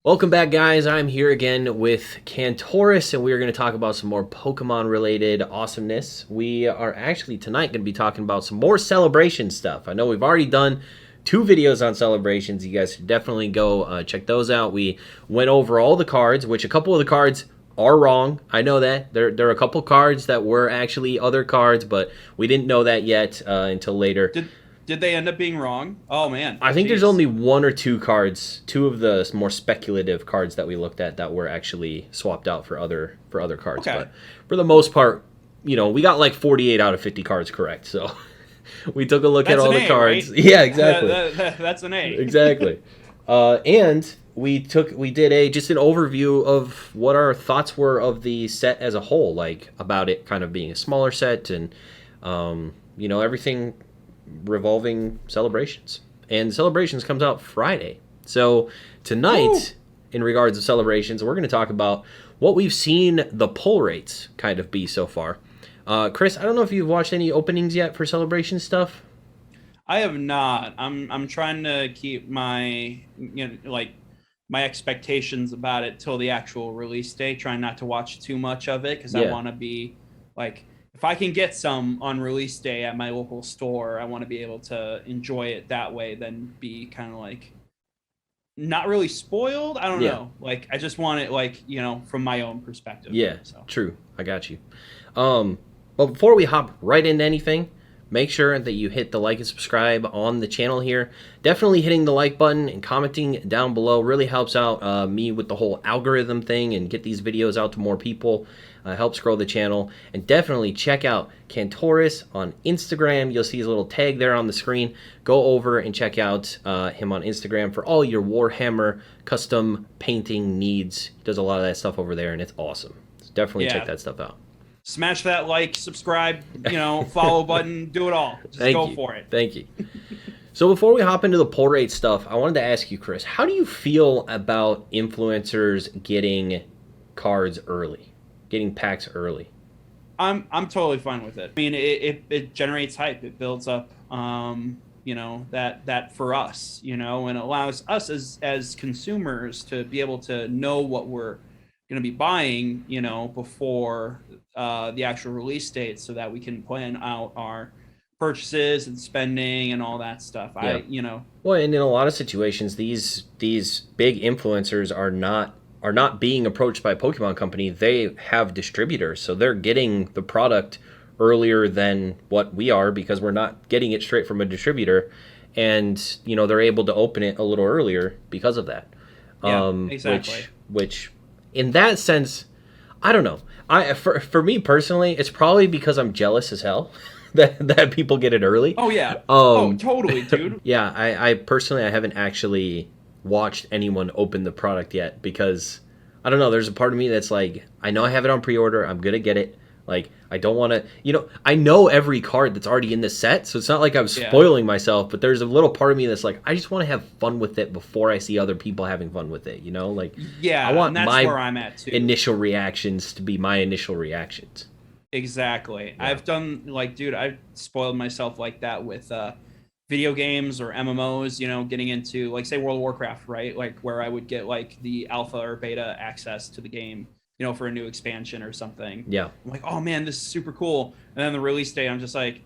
Welcome back, guys. I'm here again with Cantorus, and we are going to talk about some more Pokemon-related awesomeness. We are actually tonight going to be talking about some more celebration stuff. I know we've already done 2 videos on celebrations. You guys should definitely go check those out. We went over all the cards, which a couple of the cards are wrong. I know that. There are a couple cards that were actually other cards, but we didn't know that yet until later. Did they end up being wrong? Oh man, I think there's jeez. only 1 or 2 cards, 2 of the more speculative cards that we looked at that were actually swapped out for other cards. Okay. But for the most part, we got like 48 out of 50 cards correct. So we took a look at That's all an the A, right? cards. Yeah, exactly, That's an A. exactly. And we did just an overview of what our thoughts were of the set as a whole, like about it kind of being a smaller set and everything revolving celebrations. And celebrations comes out Friday. So tonight, Woo! in regards to celebrations, we're going to talk about what we've seen the pull rates kind of be so far. Chris, I don't know if you've watched any openings yet for celebration stuff. I have not. I'm trying to keep my expectations about it till the actual release day. Trying not to watch too much of it because I Yeah. want to be like, if I can get some on release day at my local store, I want to be able to enjoy it that way. Then be kind of like not really spoiled. I don't Yeah. know. Like I just want it from my own perspective. Yeah, So. true. I got you. Um, but before we hop right into anything, make sure that you hit the like and subscribe on the channel here. Definitely hitting the like button and commenting down below really helps out me with the whole algorithm thing and get these videos out to more people. Helps grow the channel. And definitely check out Cantorus on Instagram. You'll see his little tag there on the screen. Go over and check out him on Instagram for all your Warhammer custom painting needs. He does a lot of that stuff over there, and it's awesome. So definitely check Yeah, that stuff out. smash that like, subscribe, follow button, do it all. Just Thank go you. for it. Thank you. So before we hop into the pull rate stuff, I wanted to ask you, Chris, how do you feel about influencers getting cards early, getting packs early? I'm totally fine with it. I mean, it generates hype. It builds up, that for us, and allows us as consumers to be able to know what we're going to be buying, before the actual release date, so that we can plan out our purchases and spending and all that stuff. Yeah. Well, and in a lot of situations, these big influencers are not being approached by a Pokemon company. They have distributors, so they're getting the product earlier than what we are because we're not getting it straight from a distributor, and they're able to open it a little earlier because of that. Yeah, exactly. Which in that sense, I don't know. For me personally, it's probably because I'm jealous as hell that people get it early. Oh yeah. Um, Totally, dude. yeah, I personally I haven't actually watched anyone open the product yet because I don't know. There's a part of me that's like, I know I have it on pre-order. I'm gonna get it. Like, I don't want to. I know every card that's already in the set, so it's not like I'm Yeah. spoiling myself. But there's a little part of me that's like, I just want to have fun with it before I see other people having fun with it. Like, Yeah, I want and that's my where I'm at too. initial reactions to be my initial reactions. Exactly. Yeah. I've done dude, I've spoiled myself like that with video games or MMOs, getting into like say World of Warcraft, right? Like where I would get like the alpha or beta access to the game, for a new expansion or something. Yeah. I'm like, "Oh man, this is super cool." And then the release day I'm just like,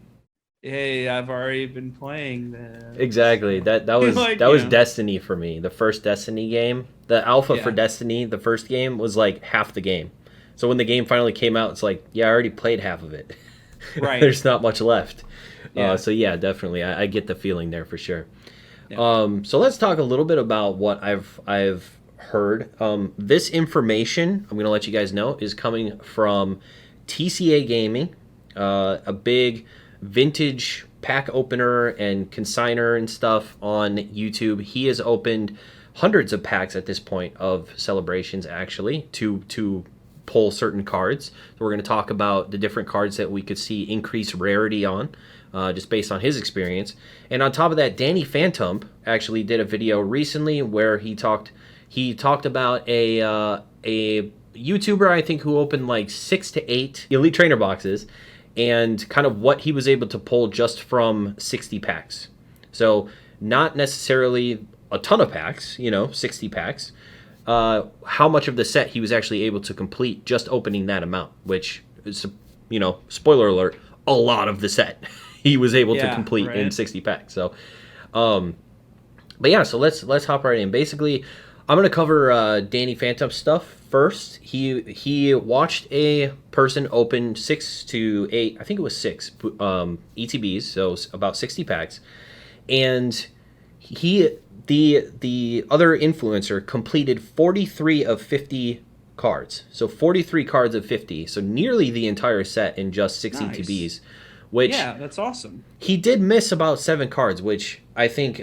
"Hey, I've already been playing this." Exactly. That was Like, that was Destiny for me. The first Destiny game, the alpha for Yeah. Destiny, the first game was like half the game. So when the game finally came out, it's like, yeah, I already played half of it. Right. There's not much left. Yeah. So yeah, definitely, I get the feeling there for sure. Yeah. So let's talk a little bit about what I've heard. This information I'm going to let you guys know is coming from TCA Gaming, a big vintage pack opener and consigner and stuff on YouTube. He has opened hundreds of packs at this point of celebrations actually to pull certain cards. So we're going to talk about the different cards that we could see increase rarity on, just based on his experience. And on top of that, Danny Phantump actually did a video recently where he talked about a YouTuber, I think, who opened like 6 to 8 Elite Trainer boxes and kind of what he was able to pull just from 60 packs. So not necessarily a ton of packs, 60 packs, how much of the set he was actually able to complete just opening that amount, which is, spoiler alert, a lot of the set he was able to complete in 60 packs. So, but yeah, so let's hop right in. Basically, I'm gonna cover Danny Phantump stuff first. He watched a person open 6 to 8, I think it was 6 ETBs, so about 60 packs, and the other influencer completed 43 of 50 cards. So 43 cards of 50. So nearly the entire set in just 6 ETBs. Which, yeah, that's awesome. He did miss about 7 cards, which I think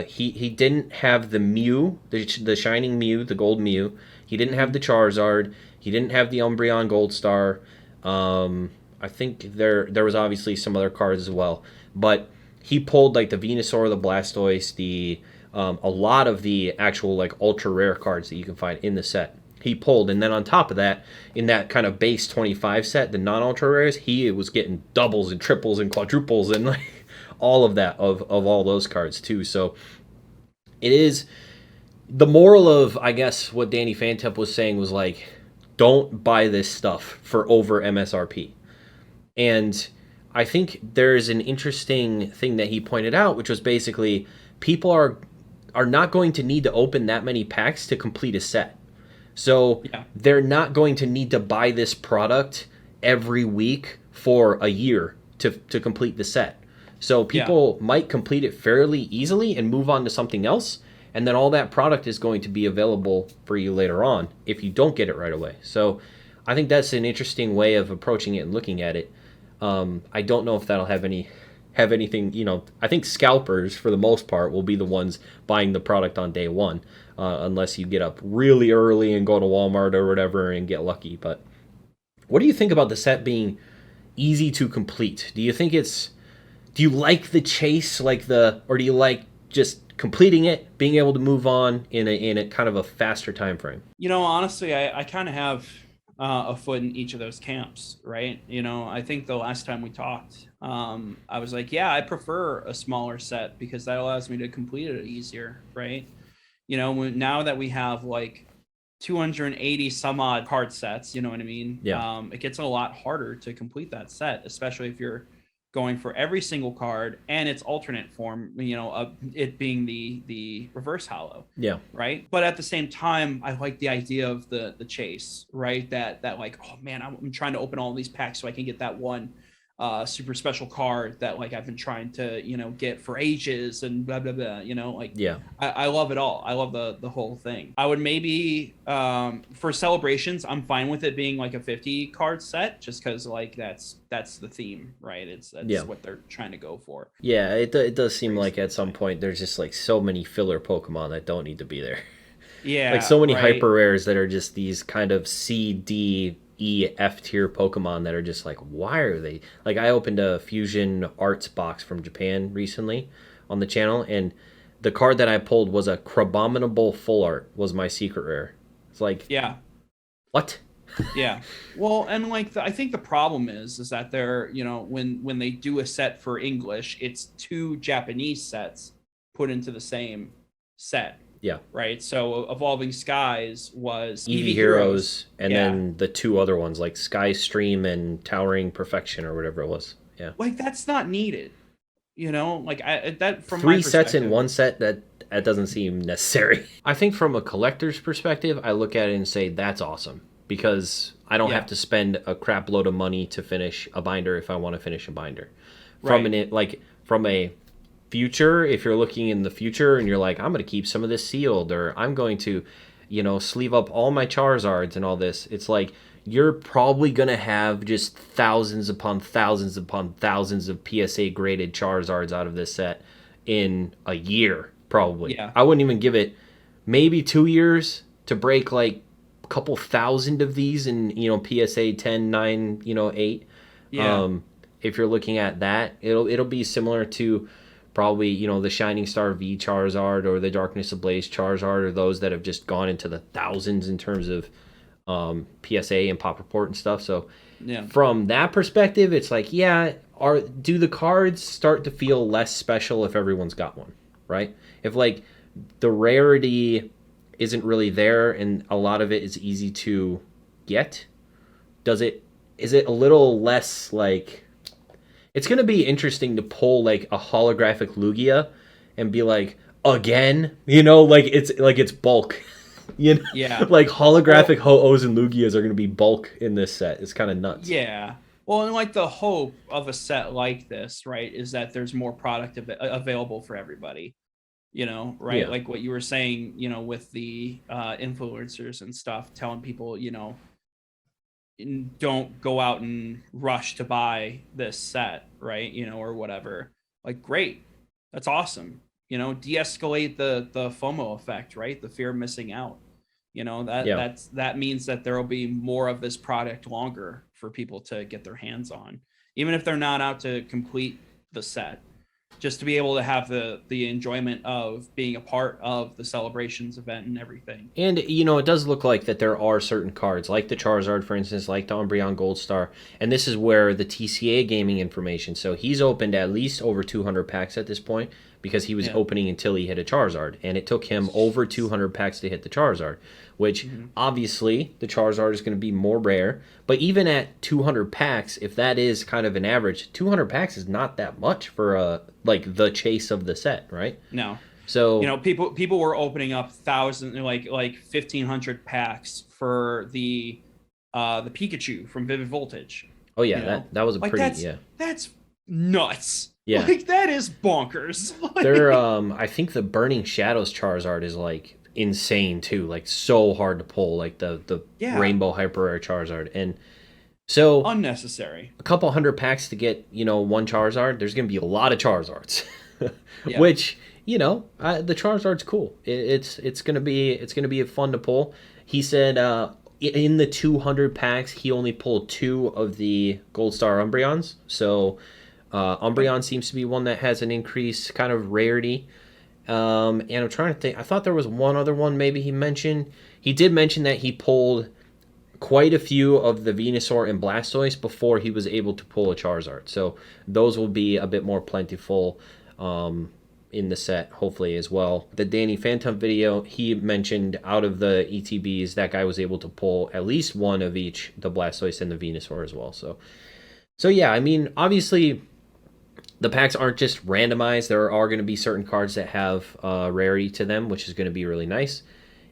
he didn't have the Mew, the Shining Mew, the Gold Mew. He didn't have the Charizard. He didn't have the Umbreon Gold Star. I think there was obviously some other cards as well. But he pulled like the Venusaur, the Blastoise, a lot of the actual like ultra rare cards that you can find in the set. He pulled, and then on top of that, in that kind of base 25 set, the non-ultra rares, he was getting doubles and triples and quadruples and like all of that of all those cards too. So it is the moral of, I guess, what Danny Phantump was saying was like, don't buy this stuff for over MSRP. And I think there's an interesting thing that he pointed out, which was basically people are not going to need to open that many packs to complete a set. So they're not going to need to buy this product every week for a year to complete the set. So people might complete it fairly easily and move on to something else, and then all that product is going to be available for you later on if you don't get it right away. So I think that's an interesting way of approaching it and looking at it. I don't know if that'll have anything, I think scalpers, for the most part, will be the ones buying the product on day one, unless you get up really early and go to Walmart or whatever and get lucky. But what do you think about the set being easy to complete? Do you like the chase, or do you like just completing it, being able to move on in a kind of a faster time frame? Honestly, I kind of have a foot in each of those camps, right? I think the last time we talked, I was like, yeah, I prefer a smaller set because that allows me to complete it easier, right? Now that we have like 280 some odd card sets, you know what I mean? Yeah. It gets a lot harder to complete that set, especially if you're going for every single card and its alternate form, it being the reverse hollow. Yeah. Right. But at the same time, I like the idea of the chase, right? That like, oh man, I'm trying to open all these packs so I can get that one super special card that like I've been trying to get for ages and blah blah blah. I love it all. I love the whole thing. I would maybe for celebrations, I'm fine with it being like a 50 card set, just because like that's the theme, right? That's what they're trying to go for. Yeah, it does seem like at some point there's just like so many filler Pokemon that don't need to be there. Yeah, like so many hyper rares that are just these kind of C, D, E, F tier Pokemon that are just like, why are they? Like, I opened a Fusion Arts box from Japan recently on the channel, and the card that I pulled was a Crabominable Full Art, was my secret rare. It's like, what? Yeah. Well, and like I think the problem is that they're, when they do a set for English, it's 2 Japanese sets put into the same set. Yeah. Right. So Evolving Skies was Eevee Heroes, and then the 2 other ones like Sky Stream and Towering Perfection or whatever it was. Yeah. Like that's not needed. Like that from 3 sets in one set, that doesn't seem necessary. I think from a collector's perspective, I look at it and say that's awesome because I don't have to spend a crap load of money to finish a binder if I want to finish a binder. From a future, if you're looking in the future and you're like, I'm going to keep some of this sealed, or I'm going to, sleeve up all my Charizards and all this, it's like you're probably going to have just thousands upon thousands upon thousands of PSA graded Charizards out of this set in a year, probably. Yeah. I wouldn't even give it maybe 2 years to break like a couple thousand of these in, PSA 10, 9, 8. Yeah. If you're looking at that, it'll be similar to probably, the Shining Star V Charizard or the Darkness Ablaze Charizard, or those that have just gone into the thousands in terms of PSA and pop report and stuff. So from that perspective, it's like, do the cards start to feel less special if everyone's got one, right? If like the rarity isn't really there, and a lot of it is easy to get. Does it? Is it a little less like? It's gonna be interesting to pull like a holographic Lugia, and be like again, like it's bulk. Yeah. Like holographic Well, Ho-Ohs and Lugias are gonna be bulk in this set. It's kind of nuts. yeah. Well, and like the hope of a set like this, right, is that there's more product available for everybody. Right? Yeah. Like what you were saying, with the influencers and stuff, telling people, don't go out and rush to buy this set, right? Or whatever. Like, great, that's awesome. De-escalate the FOMO effect, right? The fear of missing out. Yeah. That means that there will be more of this product longer for people to get their hands on, even if they're not out to complete the set, just to be able to have the enjoyment of being a part of the celebrations event and everything. And it does look like that there are certain cards, like the Charizard, for instance, like the Umbreon Gold Star, and this is where the TCA Gaming information. So he's opened at least over 200 packs at this point because he was Yeah. opening until he hit a Charizard, and it took him over 200 packs to hit the Charizard. Which Mhm. obviously the Charizard is going to be more rare, but even at 200 packs, if that is kind of an average, 200 packs is not that much for like the chase of the set, right? No. So People were opening up thousand, like 1,500 packs for the Pikachu from Vivid Voltage. oh yeah, that was a Like pretty that's yeah. that's nuts. Yeah. Like that is bonkers. They're I think the Burning Shadows Charizard is like insane too, like so hard to pull, like the Yeah, Rainbow Hyper Rare Charizard. And so unnecessary. a couple hundred packs to get, one Charizard, there's going to be a lot of Charizards. Yeah. Which, the Charizard's cool. It's going to be fun to pull. He said in the 200 packs, he only pulled 2 of the Gold Star Umbreons. So Umbreon seems to be one that has an increased kind of rarity. And I'm trying to think. I thought there was one other one maybe he mentioned. He did mention that he pulled quite a few of the Venusaur and Blastoise before he was able to pull a Charizard. So those will be a bit more plentiful in the set, hopefully, as well. The Danny Phantump video, he mentioned out of the ETBs, that guy was able to pull at least one of each, the Blastoise and the Venusaur as well. So yeah, I mean, obviously, the packs aren't just randomized. There are going to be certain cards that have rarity to them, which is going to be really nice.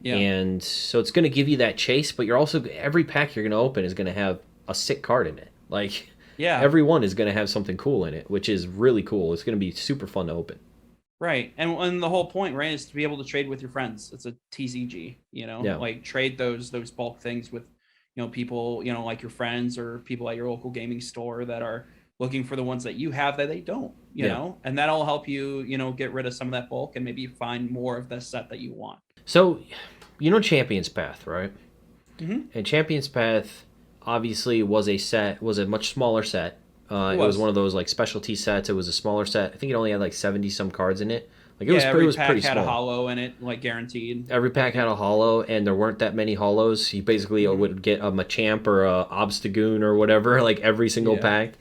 Yeah. And so it's going to give you that chase, but you're also, every pack you're going to open is going to have a sick card in it. Like, Yeah. every one is going to have something cool in it, which is really cool. It's going to be super fun to open. Right. And the whole point, right, is to be able to trade with your friends. It's a TCG, Yeah. like trade those bulk things with, people, like your friends or people at your local gaming store that are looking for the ones that you have that they don't, and that'll help you, get rid of some of that bulk and maybe find more of the set that you want. So, Champions Path, right? Mm-hmm. And Champions Path obviously was a much smaller set. It was one of those like specialty sets. It was a smaller set. I think it only had like 70 some cards in it. Like Every it was pack pretty had small. a hollow in it, like guaranteed. Every pack had a hollow, and there weren't that many hollows. You basically would get a Machamp or a Obstagoon or whatever, like every single pack.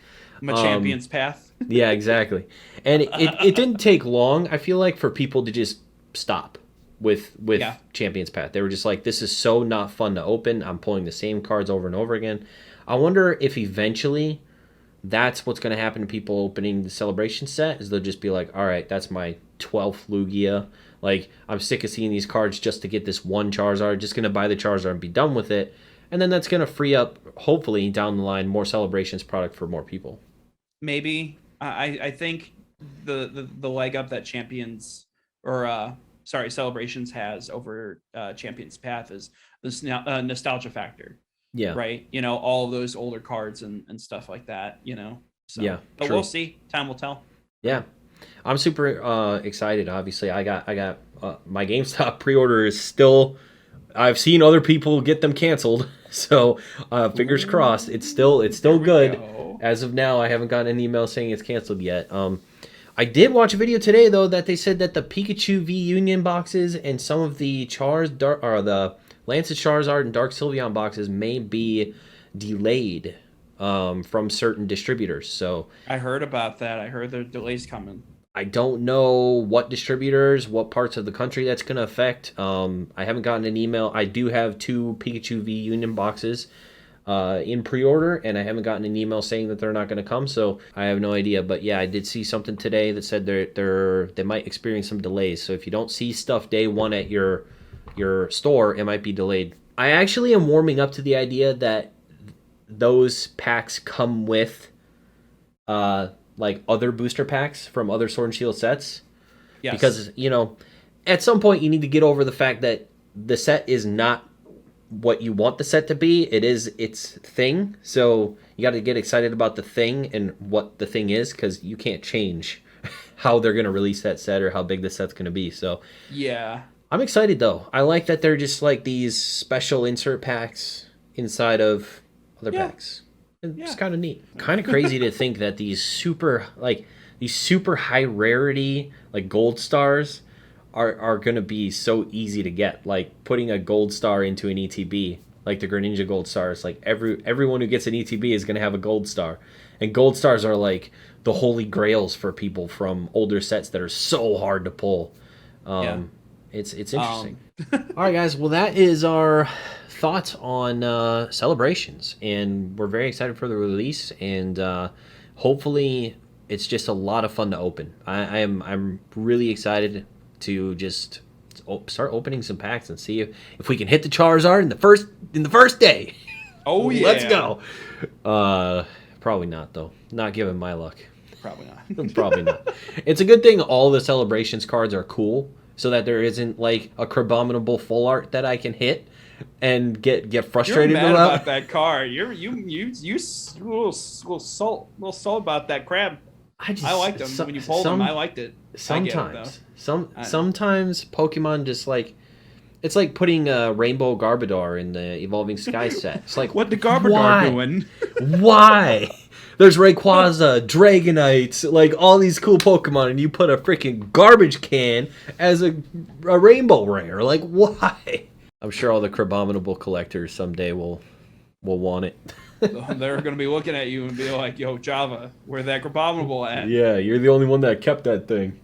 Champion's Path. Yeah, exactly. And it didn't take long, I feel like, for people to just stop with Champions Path. They were just like, this is so not fun to open. I'm pulling the same cards over and over again. I wonder if eventually that's what's going to happen to people opening the Celebration set, is they'll just be like, all right, that's my 12th Lugia. Like, I'm sick of seeing these cards just to get this one Charizard. Just going to buy the Charizard and be done with it. And then that's going to free up, hopefully, down the line, more Celebrations product for more people. Maybe. I think the leg up that Champions or Celebrations has over Champions Path is this nostalgia factor. Yeah. Right. All of those older cards and stuff like that. So, yeah. But True. we'll see. Time will tell. Yeah. I'm super excited. Obviously, I got my GameStop pre-order is still. I've seen other people get them canceled, so fingers crossed. It's still good. As of now, I haven't gotten an email saying it's canceled yet. I did watch a video today though that they said that the Pikachu V Union boxes and some of the the Lancet Charizard and Dark Sylveon boxes may be delayed from certain distributors. So I heard about that. I heard the delays coming. I don't know what distributors, what parts of the country that's going to affect. I haven't gotten an email. I do have 2 Pikachu V Union boxes in pre-order, and I haven't gotten an email saying that they're not going to come, so I have no idea. But yeah, I did see something today that said they might experience some delays. So if you don't see stuff day one at your store, it might be delayed. I actually am warming up to the idea that those packs come with like other booster packs from other Sword and Shield sets. Yes. Because, you know, at some point you need to get over the fact that the set is not what you want the set to be. It is its thing. So you got to get excited about the thing and what the thing is, because you can't change how they're going to release that set or how big the set's going to be. So yeah, I'm excited though. I like that they're just like these special insert packs inside of other packs. It's kind of neat. Kind of crazy to think that these super high rarity like gold stars are going to be so easy to get. Like putting a gold star into an ETB, like the Greninja gold stars, like everyone who gets an ETB is going to have a gold star. And gold stars are like the holy grails for people from older sets that are so hard to pull. It's interesting. All right, guys. Well, that is our thoughts on Celebrations, and we're very excited for the release, and hopefully it's just a lot of fun to open. I'm really excited to just start opening some packs and see if we can hit the Charizard in the first day. Oh yeah, let's go. Probably not though. Not given my luck. Probably not. Probably not. It's a good thing all the Celebrations cards are cool, so that there isn't like a Crabominable full art that I can hit and get frustrated. You're mad about that card. You a little sold about that crab. I liked them when you pulled them. I liked it. Sometimes Pokemon just like, it's like putting a Rainbow Garbodor in the Evolving Sky set. It's like, what the Garbodor doing? Why? There's Rayquaza, Dragonite, like all these cool Pokemon, and you put a freaking garbage can as a Rainbow Rare. Like, why? I'm sure all the Crabominable collectors someday will want it. They're going to be looking at you and be like, yo, Java, where's that Crabominable at? Yeah, you're the only one that kept that thing.